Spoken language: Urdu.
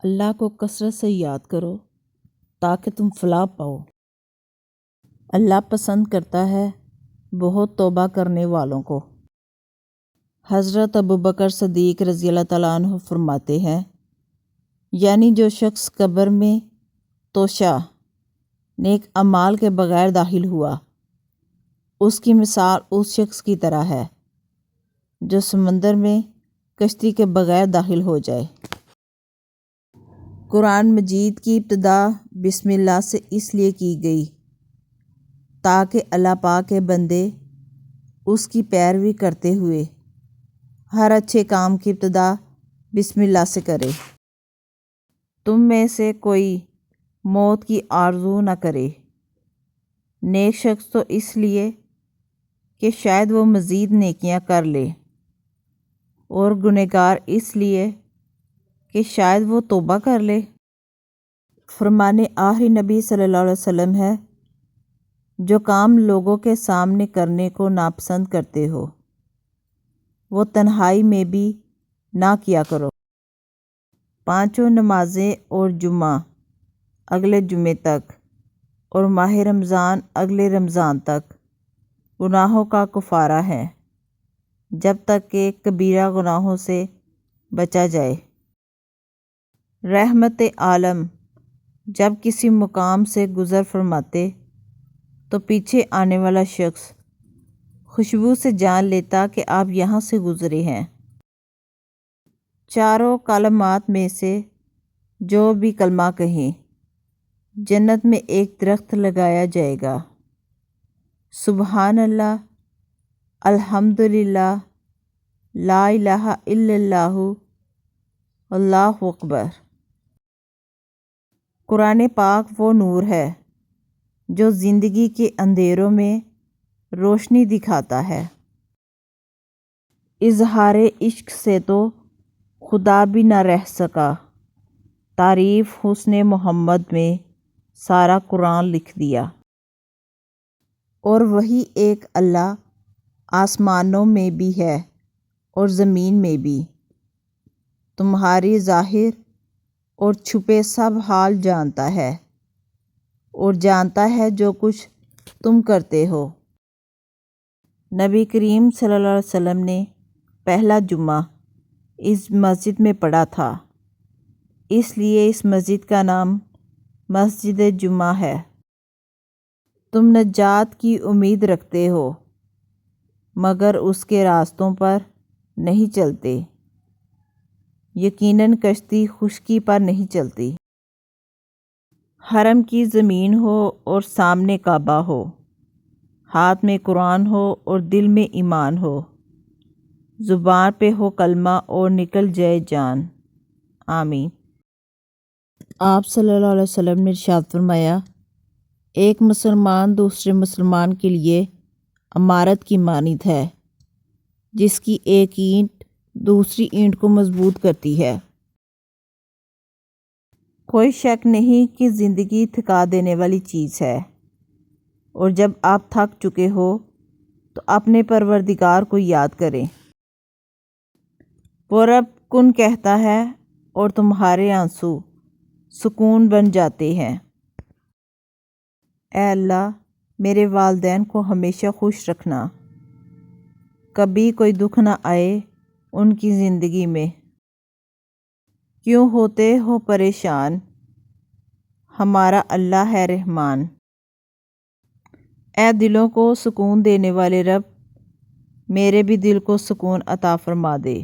اللہ کو کثرت سے یاد کرو تاکہ تم فلاح پاؤ۔ اللہ پسند کرتا ہے بہت توبہ کرنے والوں کو۔ حضرت ابوبکر صدیق رضی اللہ تعالیٰ عنہ فرماتے ہیں، یعنی جو شخص قبر میں توشہ نیک اعمال کے بغیر داخل ہوا، اس کی مثال اس شخص کی طرح ہے جو سمندر میں کشتی کے بغیر داخل ہو جائے۔ قرآن مجید کی ابتدا بسم اللہ سے اس لیے کی گئی تاکہ اللہ پاک کے بندے اس کی پیروی کرتے ہوئے ہر اچھے کام کی ابتدا بسم اللہ سے کرے۔ تم میں سے کوئی موت کی آرزو نہ کرے۔ نیک شخص تو اس لیے کہ شاید وہ مزید نیکیاں کر لے، اور گنہگار اس لیے کہ شاید وہ توبہ کر لے۔ فرمان آخری نبی صلی اللہ علیہ وسلم ہے، جو کام لوگوں کے سامنے کرنے کو ناپسند کرتے ہو وہ تنہائی میں بھی نہ کیا کرو۔ 5 نمازیں اور جمعہ اگلے جمعے تک اور ماہ رمضان اگلے رمضان تک گناہوں کا کفارہ ہے، جب تک کہ کبیرہ گناہوں سے بچا جائے۔ رحمت عالم جب کسی مقام سے گزر فرماتے تو پیچھے آنے والا شخص خوشبو سے جان لیتا کہ آپ یہاں سے گزرے ہیں۔ 4 کلمات میں سے جو بھی کلمہ کہیں، جنت میں ایک درخت لگایا جائے گا۔ سبحان اللہ، الحمدللہ، لا الہ الا اللہ، اللہ اکبر۔ قرآن پاک وہ نور ہے جو زندگی کے اندھیروں میں روشنی دکھاتا ہے۔ اظہار عشق سے تو خدا بھی نہ رہ سکا، تعریف حسن محمد میں سارا قرآن لکھ دیا۔ اور وہی ایک اللہ آسمانوں میں بھی ہے اور زمین میں بھی، تمہاری ظاہر اور چھپے سب حال جانتا ہے، اور جانتا ہے جو کچھ تم کرتے ہو۔ نبی کریم صلی اللہ علیہ وسلم نے پہلا جمعہ اس مسجد میں پڑھا تھا، اس لیے اس مسجد کا نام مسجد جمعہ ہے۔ تم نجات کی امید رکھتے ہو مگر اس کے راستوں پر نہیں چلتے، یقیناً کشتی خشکی پر نہیں چلتی۔ حرم کی زمین ہو اور سامنے کعبہ ہو، ہاتھ میں قرآن ہو اور دل میں ایمان ہو، زبان پہ ہو کلمہ اور نکل جائے جان، آمین۔ آپ صلی اللہ علیہ وسلم نے ارشاد فرمایا، ایک مسلمان دوسرے مسلمان کے لیے عمارت کی مانند ہے، جس کی ایک اینٹ دوسری اینٹ کو مضبوط کرتی ہے۔ کوئی شک نہیں کہ زندگی تھکا دینے والی چیز ہے، اور جب آپ تھک چکے ہو تو اپنے پروردگار کو یاد کریں۔ وہ رب کن کہتا ہے اور تمہارے آنسو سکون بن جاتے ہیں۔ اے اللہ، میرے والدین کو ہمیشہ خوش رکھنا، کبھی کوئی دکھ نہ آئے ان کی زندگی میں۔ کیوں ہوتے ہو پریشان، ہمارا اللہ ہے رحمان۔ اے دلوں کو سکون دینے والے رب، میرے بھی دل کو سکون عطا فرما دے۔